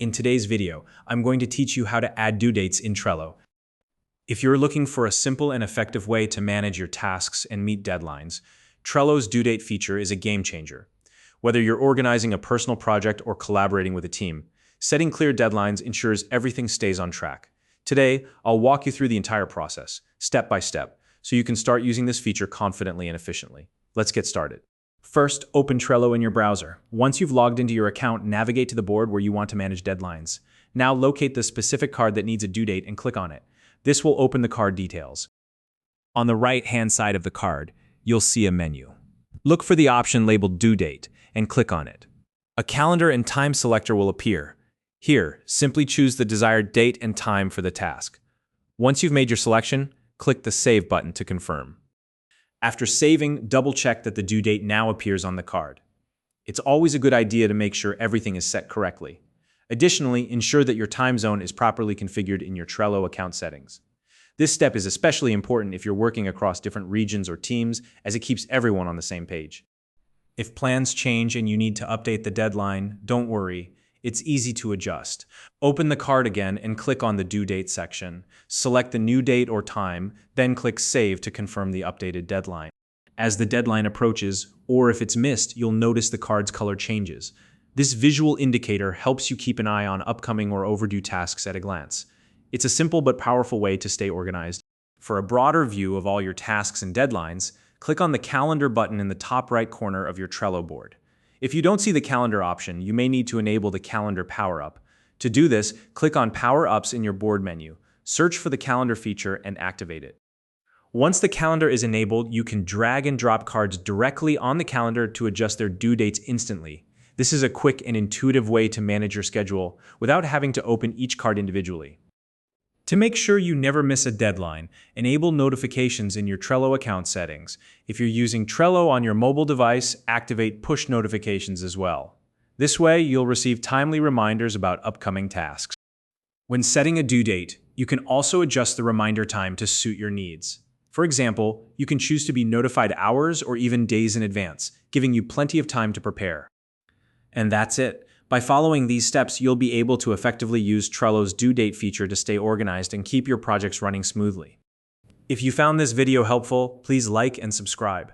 In today's video, I'm going to teach you how to add due dates in Trello. If you're looking for a simple and effective way to manage your tasks and meet deadlines, Trello's due date feature is a game changer. Whether you're organizing a personal project or collaborating with a team, setting clear deadlines ensures everything stays on track. Today, I'll walk you through the entire process, step by step, so you can start using this feature confidently and efficiently. Let's get started. First, open Trello in your browser. Once you've logged into your account, navigate to the board where you want to manage deadlines. Now locate the specific card that needs a due date and click on it. This will open the card details. On the right-hand side of the card, you'll see a menu. Look for the option labeled Due Date and click on it. A calendar and time selector will appear. Here, simply choose the desired date and time for the task. Once you've made your selection, click the Save button to confirm. After saving, double-check that the due date now appears on the card. It's always a good idea to make sure everything is set correctly. Additionally, ensure that your time zone is properly configured in your Trello account settings. This step is especially important if you're working across different regions or teams, as it keeps everyone on the same page. If plans change and you need to update the deadline, don't worry. It's easy to adjust. Open the card again and click on the due date section. Select the new date or time, then click Save to confirm the updated deadline. As the deadline approaches, or if it's missed, you'll notice the card's color changes. This visual indicator helps you keep an eye on upcoming or overdue tasks at a glance. It's a simple but powerful way to stay organized. For a broader view of all your tasks and deadlines, click on the Calendar button in the top right corner of your Trello board. If you don't see the calendar option, you may need to enable the calendar power-up. To do this, click on Power-ups in your board menu, search for the calendar feature, and activate it. Once the calendar is enabled, you can drag and drop cards directly on the calendar to adjust their due dates instantly. This is a quick and intuitive way to manage your schedule without having to open each card individually. To make sure you never miss a deadline, enable notifications in your Trello account settings. If you're using Trello on your mobile device, activate push notifications as well. This way, you'll receive timely reminders about upcoming tasks. When setting a due date, you can also adjust the reminder time to suit your needs. For example, you can choose to be notified hours or even days in advance, giving you plenty of time to prepare. And that's it. By following these steps, you'll be able to effectively use Trello's due date feature to stay organized and keep your projects running smoothly. If you found this video helpful, please like and subscribe.